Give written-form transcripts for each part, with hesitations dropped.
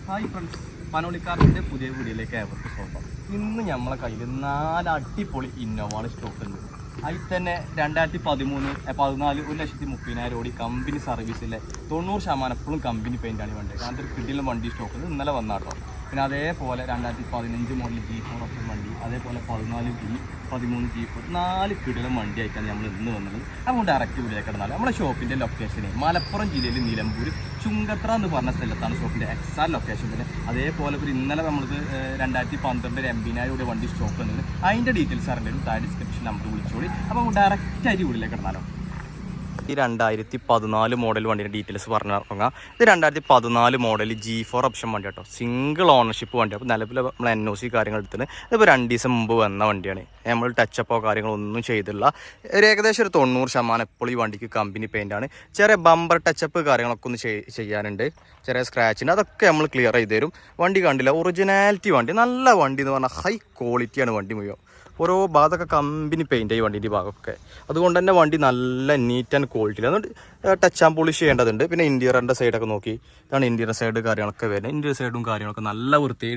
Hi friends, പനോളിക്കാർക്കിൻ്റെ പുതിയ വീഡിയോയിലേക്ക് ഏവർക്ക് സ്വാഗതം. ഇന്ന് നമ്മളെ കയ്യിൽ 4 അടിപൊളി ഇന്നോവയാണ് സ്റ്റോക്ക് ഉണ്ട്. അതിൽ തന്നെ 2013, 14 1,30,000 ഓടി കമ്പനി സർവീസിലെ 90% എപ്പോഴും കമ്പനി പെയിൻ്റാണ് വേണ്ടത്. കാരണം ഒരു കിട്ടിയുള്ള വണ്ടി സ്റ്റോക്ക് ഉണ്ട്, ഇന്നലെ വന്നാട്ടോ. പിന്നെ അതേപോലെ 2015 മോഡൽ G4 ഓപ്ഷൻ വണ്ടി, അതേപോലെ 14B, 13 G4, 4 കിടിലം വണ്ടി ആയിട്ടാണ് നമ്മൾ ഇന്ന് വന്നത്. അപ്പോൾ ഡയറക്റ്റ് വീഡിയോയിൽ കിടന്നാൽ നമ്മുടെ ഷോപ്പിൻ്റെ ലൊക്കേഷന് മലപ്പുറം ജില്ലയിൽ നിലമ്പൂർ ചുങ്കത്ര എന്ന് പറഞ്ഞ സ്ഥലത്താണ് ഷോപ്പിൻ്റെ എക്സാക്ട് ലൊക്കേഷൻ. പിന്നെ അതേപോലെ ഒരു ഇന്നലെ നമ്മൾക്ക് 2012 80,000 വണ്ടി സ്റ്റോക്ക് വന്നത്. അതിൻ്റെ ഡീറ്റെയിൽസ് അറിഞ്ഞിട്ട് താഴെ ഡിസ്ക്രിപ്ഷൻ നമ്പർ വിളിച്ചോളി. അപ്പോൾ ഡയറക്റ്റായിട്ട് വീഡിയോയിലേക്ക് കിടന്നാലോ. ഈ 2014 മോഡൽ വണ്ടിയുടെ ഡീറ്റെയിൽസ് പറഞ്ഞു തുടങ്ങാം. ഇത് 2014 മോഡൽ G4 ഓപ്ഷൻ വണ്ടി കേട്ടോ, സിംഗിൾ ഓണർഷിപ്പ് വണ്ടി. അപ്പോൾ നിലവിൽ നമ്മൾ NOC കാര്യങ്ങൾ എടുത്തിട്ട് ഇതിപ്പോൾ 2 ദിവസം മുമ്പ് വന്ന വണ്ടിയാണ്. നമ്മൾ ടച്ചപ്പോ കാര്യങ്ങളൊന്നും ചെയ്തില്ല. ഏകദേശം ഒരു 90% എപ്പോൾ ഈ വണ്ടിക്ക് കമ്പനി പെയിൻ്റാണ്. ചെറിയ ബമ്പർ ടച്ചപ്പ് കാര്യങ്ങളൊക്കെ ഒന്ന് ചെയ്യാനുണ്ട്, ചെറിയ സ്ക്രാച്ചിന്, അതൊക്കെ നമ്മൾ ക്ലിയർ ചെയ്ത് തരും. വണ്ടി കണ്ടില്ല, ഒറിജിനാലിറ്റി വണ്ടി, നല്ല വണ്ടി എന്ന് പറഞ്ഞാൽ ഹൈ ക്വാളിറ്റിയാണ് വണ്ടി മുഴുവൻ. ഓരോ ഭാഗത്തൊക്കെ കമ്പനി പെയിൻ്റ് ആയി വണ്ടീൻ്റെ ഭാഗമൊക്കെ. അതുകൊണ്ട് തന്നെ വണ്ടി നല്ല നീറ്റ് ആൻഡ് ക്വാളിറ്റിയിൽ അതുകൊണ്ട് ടച്ച് ആൻഡ് പോളിഷ് ചെയ്യേണ്ടതുണ്ട്. പിന്നെ ഇൻറ്റീരിയറിൻ്റെ സൈഡൊക്കെ നോക്കി, ഇതാണ് ഇൻറ്റീരിയർ സൈഡ് കാര്യങ്ങളൊക്കെ വരുന്നത്. ഇൻറ്റീരിയർ സൈഡും കാര്യങ്ങളൊക്കെ നല്ല വൃത്തി,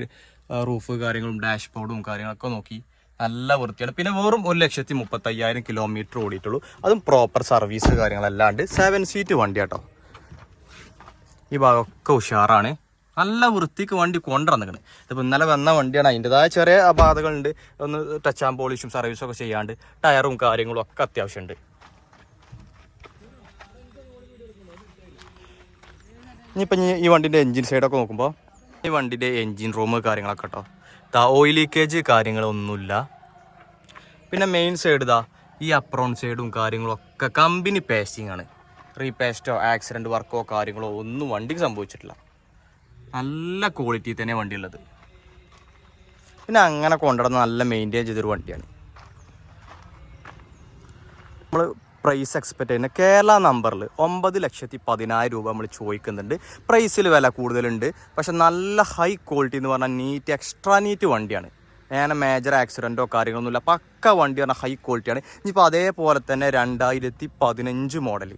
റൂഫ് കാര്യങ്ങളും ഡാഷ്ബോർഡും കാര്യങ്ങളൊക്കെ നോക്കി നല്ല വൃത്തിയാണ്. പിന്നെ വെറും 1,35,000 കിലോമീറ്റർ ഓടിയിട്ടുള്ളൂ. അതും പ്രോപ്പർ സർവീസ് കാര്യങ്ങളല്ലാണ്ട് 7 സീറ്റ് വണ്ടി കേട്ടോ. ഈ ഭാഗമൊക്കെ ഉഷാറാണ്, നല്ല വൃത്തിക്ക് വണ്ടി കൊണ്ടുവന്നിരിക്കുന്നത്. ഇതിപ്പോൾ ഇന്നലെ വന്ന വണ്ടിയാണ്, അതിൻ്റെതായ ചെറിയ അപാധകളുണ്ട്. ഒന്ന് ടച്ച് ആൻഡ് പോളിഷും സർവീസും ഒക്കെ ചെയ്യാണ്ട് ടയറും കാര്യങ്ങളും ഒക്കെ അത്യാവശ്യമുണ്ട്. ഇനിയിപ്പം ഈ വണ്ടിൻ്റെ എൻജിൻ സൈഡൊക്കെ നോക്കുമ്പോൾ ഈ വണ്ടിൻ്റെ എൻജിൻ റൂം കാര്യങ്ങളൊക്കെ കേട്ടോ, ഓയിൽ ലീക്കേജ് കാര്യങ്ങളൊന്നുമില്ല. പിന്നെ മെയിൻ സൈഡ് ഈ അപ്രോൺ സൈഡും കാര്യങ്ങളും ഒക്കെ കമ്പനി പേസ്റ്റിംഗ് ആണ്. റീപേസ്റ്റോ ആക്സിഡൻറ്റ് വർക്കോ കാര്യങ്ങളോ ഒന്നും വണ്ടിക്ക് സംഭവിച്ചിട്ടില്ല. നല്ല ക്വാളിറ്റി തന്നെ വണ്ടി ഉള്ളത്. പിന്നെ അങ്ങനെ കൊണ്ടുവന്ന് നല്ല മെയിൻറ്റെയിൻ ചെയ്തൊരു വണ്ടിയാണ്. നമ്മൾ പ്രൈസ് എക്സ്പെക്റ്റ് ചെയ്യുന്ന കേരള നമ്പറിൽ 9,10,000 രൂപ നമ്മൾ ചോദിക്കുന്നുണ്ട്. പ്രൈസിൽ വില കൂടുതലുണ്ട്, പക്ഷെ നല്ല ഹൈ ക്വാളിറ്റി എന്ന് പറഞ്ഞാൽ നീറ്റ്, എക്സ്ട്രാ നീറ്റ് വണ്ടിയാണ്. അങ്ങനെ മേജർ ആക്സിഡൻറ്റോ കാര്യങ്ങളൊന്നുമില്ല, പക്ക വണ്ടി പറഞ്ഞാൽ ഹൈ ക്വാളിറ്റിയാണ്. ഇനിയിപ്പോൾ അതേപോലെ തന്നെ 2015 മോഡൽ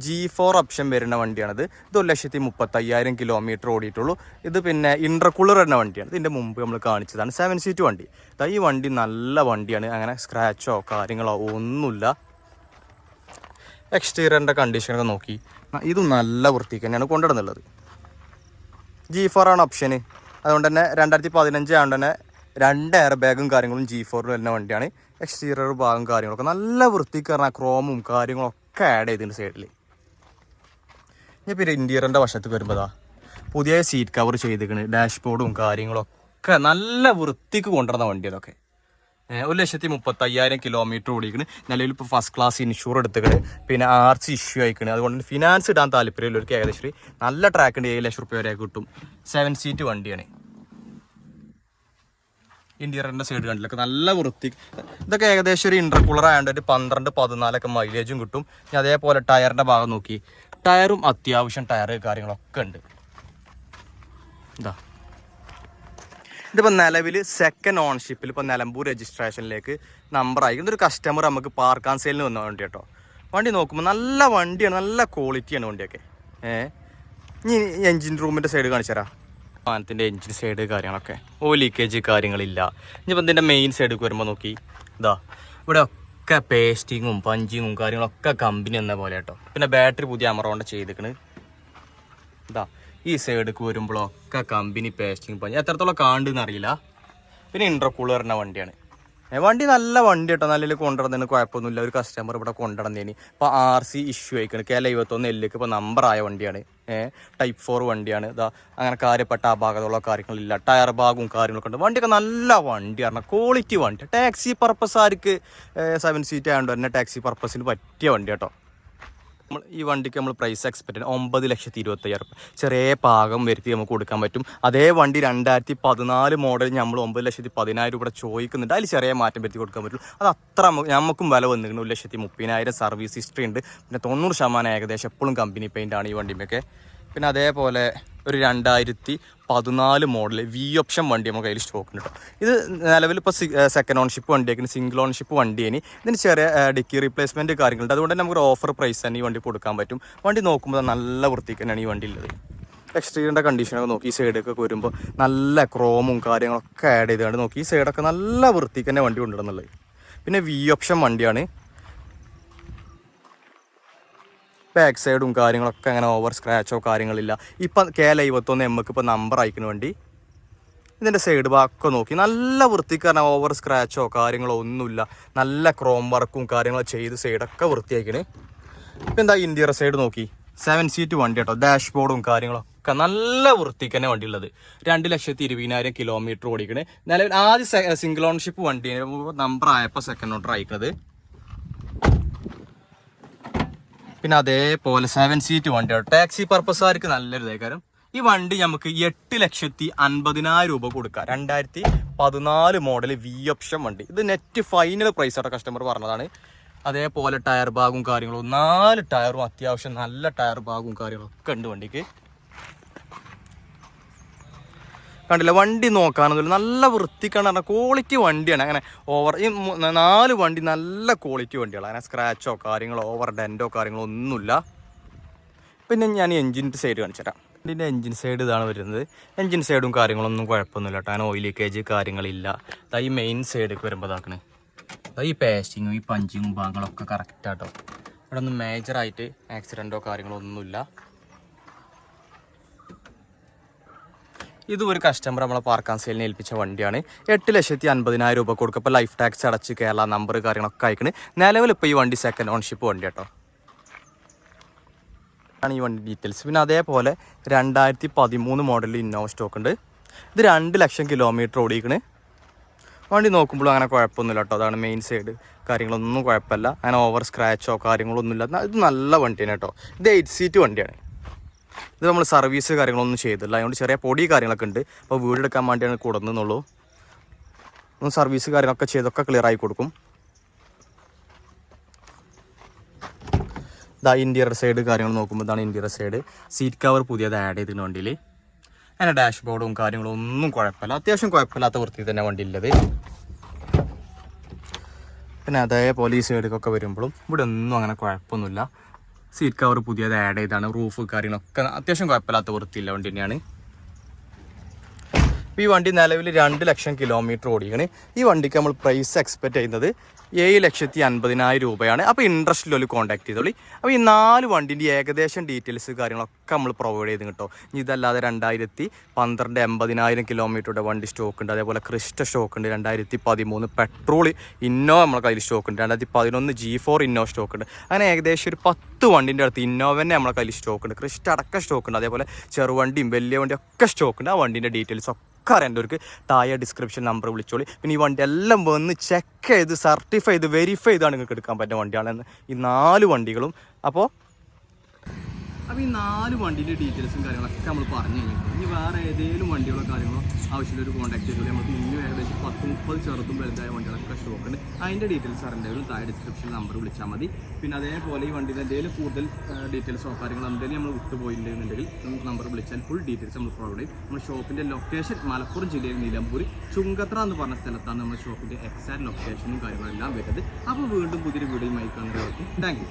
G4 ഓപ്ഷൻ വരുന്ന വണ്ടിയാണിത്. ഇത് 1,35,000 കിലോമീറ്റർ ഓടിയിട്ടുള്ളൂ. ഇത് പിന്നെ ഇൻ്റർകൂളർ വരുന്ന വണ്ടിയാണ്. ഇതിൻ്റെ മുമ്പ് നമ്മൾ കാണിച്ചതാണ് 7 സീറ്റ് വണ്ടി. ഈ വണ്ടി നല്ല വണ്ടിയാണ്, അങ്ങനെ സ്ക്രാച്ചോ കാര്യങ്ങളോ ഒന്നുമില്ല. എക്സ്റ്റീരിയറിൻ്റെ കണ്ടീഷനൊക്കെ നോക്കി ഇതും നല്ല വൃത്തിക്ക് തന്നെയാണ് കൊണ്ടുവരുന്നുള്ളത്. G4 ആണ് ഓപ്ഷന്. അതുകൊണ്ട് തന്നെ 2015 ആയതുകൊണ്ട് തന്നെ 2 എയർ ബാഗും കാര്യങ്ങളും G4 വരുന്ന വണ്ടിയാണ്. എക്സ്റ്റീരിയർ ഭാഗം കാര്യങ്ങളൊക്കെ നല്ല വൃത്തിക്ക് പറഞ്ഞാൽ ക്രോമും കാര്യങ്ങളൊക്കെ ആഡ് ചെയ്തിട്ടുണ്ട് സൈഡിൽ. ഇനി പിന്നെ ഇൻറ്റീരിയറിൻ്റെ വശത്ത് വരുമ്പോൾ പുതിയ സീറ്റ് കവർ ചെയ്തിരിക്കണ്, ഡാഷ്ബോർഡും കാര്യങ്ങളൊക്കെ നല്ല വൃത്തിക്ക് കൊണ്ടുവരുന്ന വണ്ടി. അതൊക്കെ 1,35,000 കിലോമീറ്റർ ഓടിക്കണ്. നിലവിൽ ഇപ്പോൾ ഫസ്റ്റ് ക്ലാസ് ഇൻഷൂർ എടുത്തിക്കണ്. പിന്നെ RC ഇഷ്യൂ ആയിക്കണ്. അതുകൊണ്ട് ഫിനാൻസ് ഇടാൻ താല്പര്യമുള്ളവർക്ക് ഏകദേശം നല്ല ട്രാക്കിൻ്റെ 7 ലക്ഷം രൂപ വരെ കിട്ടും. 7 സീറ്റ് വണ്ടിയാണ്. ഇൻറ്റീരിയറിൻ്റെ സൈഡ് കണ്ടിലൊക്കെ നല്ല വൃത്തി. ഇതൊക്കെ ഏകദേശം ഒരു ഇൻ്റർകൂളർ ആയതുകൊണ്ട് ഒരു 12-14 മൈലേജും കിട്ടും. ഇനി അതേപോലെ ടയറിൻ്റെ ഭാഗം നോക്കി, ടയറും അത്യാവശ്യം ടയർ കാര്യങ്ങളൊക്കെ ഉണ്ട്. ഇതിപ്പോൾ നിലവിൽ സെക്കൻഡ് ഓണർഷിപ്പിൽ ഇപ്പോൾ നിലമ്പൂർ രജിസ്ട്രേഷനിലേക്ക് നമ്പർ അയക്കും. ഇതൊരു കസ്റ്റമർ നമുക്ക് പാർക്ക് ആൻഡ് സെയിലിന് വന്ന വണ്ടി കേട്ടോ. വണ്ടി നോക്കുമ്പോൾ നല്ല വണ്ടിയാണ്, നല്ല ക്വാളിറ്റിയാണ് വണ്ടിയൊക്കെ. ഇനി എൻജിൻ റൂമിൻ്റെ സൈഡ് കാണിച്ചു തരാം. വാഹനത്തിൻ്റെ എൻജിൻ സൈഡ് കാര്യങ്ങളൊക്കെ ഓയിൽ ലീക്കേജ് കാര്യങ്ങളില്ല. ഇനിയിപ്പോൾ ഇതിൻ്റെ മെയിൻ സൈഡിലേക്ക് വരുമ്പോൾ നോക്കി ഇവിടെ ഒക്കെ പേസ്റ്റിങ്ങും പഞ്ചിങ്ങും കാര്യങ്ങളൊക്കെ കമ്പനി എന്ന പോലെ കേട്ടോ. പിന്നെ ബാറ്ററി പുതിയ അമറോണ്ട് ചെയ്തിക്കണ്. ഈ സൈഡിലേക്ക് വരുമ്പോഴൊക്കെ കമ്പനി പേസ്റ്റിങ് പഞ്ച് എത്രത്തോളം കാണുന്നെന്ന് അറിയില്ല. പിന്നെ ഇൻ്റർകൂളറിൻ്റെ വണ്ടിയാണ്. വണ്ടി നല്ല വണ്ടി കേട്ടോ, നല്ല കൊണ്ടുവന്നതിന് കുഴപ്പമൊന്നുമില്ല. ഒരു കസ്റ്റമർ ഇവിടെ കൊണ്ടുവന്നതിന് ഇപ്പോൾ RC ഇഷ്യൂ ആയിക്കണം. KL-51L ഇപ്പോൾ നമ്പറായ വണ്ടിയാണ്. Type 4 വണ്ടിയാണ്. അങ്ങനെ കാര്യപ്പെട്ട അപാകതമുള്ള കാര്യങ്ങളില്ല. ടയർ ഭാഗവും കാര്യങ്ങളൊക്കെ ഉണ്ട്. വണ്ടിയൊക്കെ നല്ല വണ്ടിയാണ്, ക്വാളിറ്റി വണ്ടി. ടാക്സി പർപ്പസ് ആർക്ക് 7 സീറ്റ് ആയതുകൊണ്ട് തന്നെ ടാക്സി പർപ്പസിന് പറ്റിയ വണ്ടി കേട്ടോ. ഈ വണ്ടിക്ക് നമ്മൾ പ്രൈസ് എക്സ്പെക്ട് ചെയ്യുന്നത് 9,25,000 രൂപ. ചെറിയ പാകം വരുത്തി നമുക്ക് കൊടുക്കാൻ പറ്റും. അതേ വണ്ടി 2014 മോഡൽ നമ്മൾ 9,10,000 രൂപ ചോദിക്കുന്നുണ്ട്. അതിൽ ചെറിയ മാറ്റം വരുത്തി കൊടുക്കാൻ പറ്റും. അത് അത്ര നമുക്കും വില വന്നിരിക്കുന്നു. 1,30,000 സർവീസ് ഹിസ്റ്ററി ഉണ്ട്. പിന്നെ 90% ഏകദേശം എപ്പോഴും കമ്പനി പെയിൻ്റാണ് ഈ വണ്ടിയൊക്കെ. പിന്നെ അതേപോലെ ഒരു 2014 മോഡൽ V ഓപ്ഷൻ വണ്ടി നമുക്ക് കയ്യിൽ സ്റ്റോക്ക് ഉണ്ട് കേട്ടോ. ഇത് നിലവിൽ ഇപ്പോൾ സെക്കൻഡ് ഓൺഷിപ്പ് വണ്ടിയായിരിക്കും, സിംഗിൾ ഓൺഷിപ്പ് വണ്ടിയാണ്. ഇതിന് ചെറിയ ഡിക്കി റീപ്ലേസ്മെൻറ്റ് കാര്യങ്ങളുണ്ട്. അതുകൊണ്ട് തന്നെ നമുക്ക് ഓഫർ പ്രൈസ് തന്നെ ഈ വണ്ടി കൊടുക്കാൻ പറ്റും. വണ്ടി നോക്കുമ്പോൾ നല്ല വൃത്തിക്ക് തന്നെയാണ് ഈ വണ്ടി ഉള്ളത്. എക്സ്റ്റീരിയറിൻ്റെ കണ്ടീഷനൊക്കെ നോക്കി ഈ സൈഡൊക്കെ വരുമ്പോൾ നല്ല ക്രോമും കാര്യങ്ങളൊക്കെ ആഡ് ചെയ്തുകൊണ്ട് നോക്കി ഈ സൈഡൊക്കെ നല്ല വൃത്തിക്ക് തന്നെ വണ്ടി കൊണ്ടുവരുന്നുള്ളത്. പിന്നെ വി ഓപ്ഷൻ വണ്ടിയാണ്. ബാക്ക് സൈഡും കാര്യങ്ങളൊക്കെ അങ്ങനെ ഓവർ സ്ക്രാച്ചോ കാര്യങ്ങളില്ല. ഇപ്പം KL51 MK ഇപ്പോൾ നമ്പർ അയക്കുന്ന വണ്ടി. ഇതിൻ്റെ സൈഡ് ഭാഗമൊക്കെ നോക്കി നല്ല വൃത്തിക്ക് പറഞ്ഞാൽ ഓവർ സ്ക്രാച്ചോ കാര്യങ്ങളോ ഒന്നുമില്ല. നല്ല ക്രോം വർക്കും കാര്യങ്ങളോ ചെയ്ത് സൈഡൊക്കെ വൃത്തിയാക്കിണ്. ഇപ്പം എന്താ ഇന്റീരിയർ സൈഡ് നോക്കി 7 സീറ്റ് വണ്ടി കേട്ടോ. ഡാഷ്ബോർഡും കാര്യങ്ങളൊക്കെ നല്ല വൃത്തിക്ക് തന്നെ വണ്ടി ഉള്ളത്. 2,20,000 കിലോമീറ്റർ ഓടിക്കണേ. നിലവിൽ ആദ്യം സിംഗിൾ ഓൺഷിപ്പ് വണ്ടി നമ്പർ ആയപ്പോൾ സെക്കൻഡ് ഓണർ അയക്കുന്നത്. പിന്നെ അതേപോലെ 7 സീറ്റ് വണ്ടിയാണ്. ടാക്സി പർപ്പസുകാർക്ക് നല്ലൊരു ഇതേക്കാരം. ഈ വണ്ടി നമുക്ക് 8,50,000 രൂപ കൊടുക്കാം. 2014 മോഡൽ വി ഓപ്ഷൻ വണ്ടി. ഇത് നെറ്റ് ഫൈനൽ പ്രൈസ് ആയിട്ട് കസ്റ്റമർ പറഞ്ഞതാണ്. അതേപോലെ ടയർ ബാഗും കാര്യങ്ങളും 4 ടയറും അത്യാവശ്യം നല്ല ടയർ ബാഗും കാര്യങ്ങളൊക്കെ ഉണ്ട് വണ്ടിക്ക്. കണ്ടില്ല വണ്ടി നോക്കാനൊന്നുമില്ല, നല്ല വൃത്തിക്കാണ് പറഞ്ഞാൽ ക്വാളിറ്റി വണ്ടിയാണ്. അങ്ങനെ ഓവർ ഈ 4 വണ്ടി നല്ല ക്വാളിറ്റി വണ്ടികളാണ്. അങ്ങനെ സ്ക്രാച്ചോ കാര്യങ്ങളോ ഓവർ ഡെൻറ്റോ കാര്യങ്ങളോ ഒന്നുമില്ല. പിന്നെ ഞാൻ എൻജിൻ്റെ സൈഡ് കാണിച്ചു തരാം. വണ്ടീൻ്റെ എൻജിൻ സൈഡ് ഇതാണ് വരുന്നത്. എൻജിൻ സൈഡും കാര്യങ്ങളൊന്നും കുഴപ്പമൊന്നുമില്ല കേട്ടോ. അങ്ങനെ ഓയിൽ ലീക്കേജ് കാര്യങ്ങളില്ല. ഈ മെയിൻ സൈഡിലേക്ക് വരുമ്പോൾ ഇതാക്കണേ, ഈ പേസ്റ്റിങ്ങും ഈ പഞ്ചിങ്ങും ഭാഗങ്ങളൊക്കെ കറക്റ്റാട്ടോ. ഇവിടെ ഒന്നും മേജറായിട്ട് ആക്സിഡൻറ്റോ കാര്യങ്ങളോ ഒന്നുമില്ല. ഇതും ഒരു കസ്റ്റമർ നമ്മളെ പാർക്കാൻ സെയിലിന് ഏൽപ്പിച്ച വണ്ടിയാണ്. 8,50,000 രൂപ കൊടുക്കുക. ഇപ്പോൾ ലൈഫ് ടാക്സ് അടച്ച് കേരള നമ്പർ കാര്യങ്ങളൊക്കെ അയക്കണ്. നിലവിൽ ഇപ്പോൾ ഈ വണ്ടി സെക്കൻഡ് ഓൺഷിപ്പ് വണ്ടി കേട്ടോ ആണ് ഈ വണ്ടി ഡീറ്റെയിൽസ്. പിന്നെ അതേപോലെ 2013 മോഡലിൽ ഇന്നോവ സ്റ്റോക്ക് ഉണ്ട്. ഇത് 2 ലക്ഷം കിലോമീറ്റർ ഓടിക്കണ്. വണ്ടി നോക്കുമ്പോഴും അങ്ങനെ കുഴപ്പമൊന്നുമില്ല കേട്ടോ. അതാണ് മെയിൻ സൈഡ് കാര്യങ്ങളൊന്നും കുഴപ്പമില്ല. അങ്ങനെ ഓവർ സ്ക്രാച്ചോ കാര്യങ്ങളൊന്നുമില്ല. ഇത് നല്ല വണ്ടിയാണ് കേട്ടോ. ഇത് 8 സീറ്റ് വണ്ടിയാണ്. ഇത് നമ്മൾ സർവീസ് കാര്യങ്ങളൊന്നും ചെയ്തില്ല. അതുകൊണ്ട് ചെറിയ പൊടി കാര്യങ്ങളൊക്കെ ഉണ്ട്. അപ്പോൾ വീടെടുക്കാൻ വേണ്ടിയാണ് കൊടുക്കുന്നുള്ളൂ. സർവീസ് കാര്യങ്ങളൊക്കെ ചെയ്തൊക്കെ ക്ലിയർ ആയി കൊടുക്കും. ഇതാ ഇൻറ്റീരിയർ സൈഡ് കാര്യങ്ങൾ നോക്കുമ്പോൾ ഇതാണ് ഇൻറ്റീരിയർ സൈഡ്. സീറ്റ് കവർ പുതിയത് ആഡ് ചെയ്തിട്ടുണ്ട് വണ്ടിയിൽ. അങ്ങനെ ഡാഷ്ബോർഡും കാര്യങ്ങളും ഒന്നും കുഴപ്പമില്ല. അത്യാവശ്യം കുഴപ്പമില്ലാത്ത വൃത്തി തന്നെ വണ്ടി ഉള്ളത്. പിന്നെ അതേപോലെ ഈ സൈഡിലൊക്കെ വരുമ്പോഴും ഇവിടെ ഒന്നും അങ്ങനെ കുഴപ്പമൊന്നുമില്ല. സീറ്റ് കവർ പുതിയത് ആഡ് ചെയ്താണ്. റൂഫ് കാര്യങ്ങളൊക്കെ അത്യാവശ്യം കുഴപ്പമില്ലാത്ത വൃത്തിയില്ല വണ്ടി തന്നെയാണ്. ഈ വണ്ടി നിലവിൽ 2 ലക്ഷം കിലോമീറ്റർ ഓടിയാണ്. ഈ വണ്ടിക്ക് നമ്മൾ പ്രൈസ് എക്സ്പെക്റ്റ് ചെയ്യുന്നത് 7,50,000 രൂപയാണ്. അപ്പോൾ ഇൻട്രസ്റ്റിലൊരു കോൺടാക്ട് ചെയ്തോളി. അപ്പോൾ ഈ 4 വണ്ടിൻ്റെ ഏകദേശം ഡീറ്റെയിൽസ് കാര്യങ്ങളൊക്കെ നമ്മൾ പ്രൊവൈഡ് ചെയ്ത് കിട്ടും. ഇതല്ലാതെ 2012 80,000 കിലോമീറ്ററുടെ വണ്ടി സ്റ്റോക്ക് ഉണ്ട്. അതേപോലെ ക്രിസ്റ്റ സ്റ്റോക്ക് ഉണ്ട്. 2013 പെട്രോൾ ഇന്നോവ നമ്മളെ കയ്യിൽ സ്റ്റോക്ക് ഉണ്ട്. 2011 G4 ഇന്നോവ സ്റ്റോക്ക് ഉണ്ട്. അങ്ങനെ ഏകദേശം ഒരു 10 വണ്ടിൻ്റെ അടുത്ത് ഇന്നോവ തന്നെ നമ്മളെ കയ്യിൽ സ്റ്റോക്ക് ഉണ്ട്. ക്രിസ്റ്റ അടക്കം സ്റ്റോക്ക് ഉണ്ട്. അതേപോലെ ചെറുവണ്ടിയും വലിയ വണ്ടിയും ഒക്കെ സ്റ്റോക്ക് ഉണ്ട്. ആ വണ്ടീൻ്റെ ഡീറ്റെയിൽസ് ഒക്കെ അറിയേണ്ടവർക്ക് താഴെ ഡിസ്ക്രിപ്ഷൻ നമ്പർ വിളിച്ചോളി. പിന്നെ ഈ വണ്ടി എല്ലാം വന്ന് ചെക്ക് ചെയ്ത് സർട്ടിഫൈ ചെയ്ത് വെരിഫൈ ചെയ്താണ് നിങ്ങൾക്ക് എടുക്കാൻ പറ്റുന്ന വണ്ടിയാണ് ഈ 4 വണ്ടികളും. അപ്പോൾ ഈ 4 വണ്ടീൻ്റെ ഡീറ്റെയിൽസും കാര്യങ്ങളൊക്കെ നമ്മൾ പറഞ്ഞു കഴിഞ്ഞിട്ടുണ്ട്. ഇനി വേറെ ഏതെങ്കിലും വണ്ടികളോ കാര്യങ്ങളോ ആവശ്യമുള്ളൊരു കോൺടാക്ട് ചെയ്തോളി. നമുക്ക് ഇന്നും ഏകദേശം 10-30 ചെറുതും വലുതായ വണ്ടികളൊക്കെ സ്റ്റോക്ക് ഉണ്ട്. അതിൻ്റെ ഡീറ്റെയിൽസ് അറിയേണ്ടവരും താഴെ ഡിസ്ക്രിപ്ഷൻ നമ്പർ വിളിച്ചാൽ മതി. പിന്നെ അതേപോലെ ഈ വണ്ടിയിൽ എന്തെങ്കിലും കൂടുതൽ ഡീറ്റെയിൽസോ കാര്യങ്ങളോ എന്തെങ്കിലും നമ്മൾ വിട്ടുപോയിട്ടുണ്ടെന്നുണ്ടെങ്കിൽ നമുക്ക് നമ്പർ വിളിച്ചാൽ ഫുൾ ഡീറ്റെയിൽസ് നമ്മൾ പ്രൊവൈഡ് ചെയ്യും. നമ്മുടെ ഷോപ്പിൻ്റെ ലൊക്കേഷൻ മലപ്പുറം ജില്ലയിൽ നിലമ്പൂർ ചുങ്കത്ര എന്ന് പറഞ്ഞ സ്ഥലത്താണ് നമ്മുടെ ഷോപ്പിൻ്റെ എക്സാക്ട് ലൊക്കേഷനും കാര്യങ്ങളെല്ലാം വരുന്നത്. അപ്പോൾ വീണ്ടും പുതിയൊരു വീഡിയോയുമായി കാണുന്നവർക്ക് താങ്ക് യു.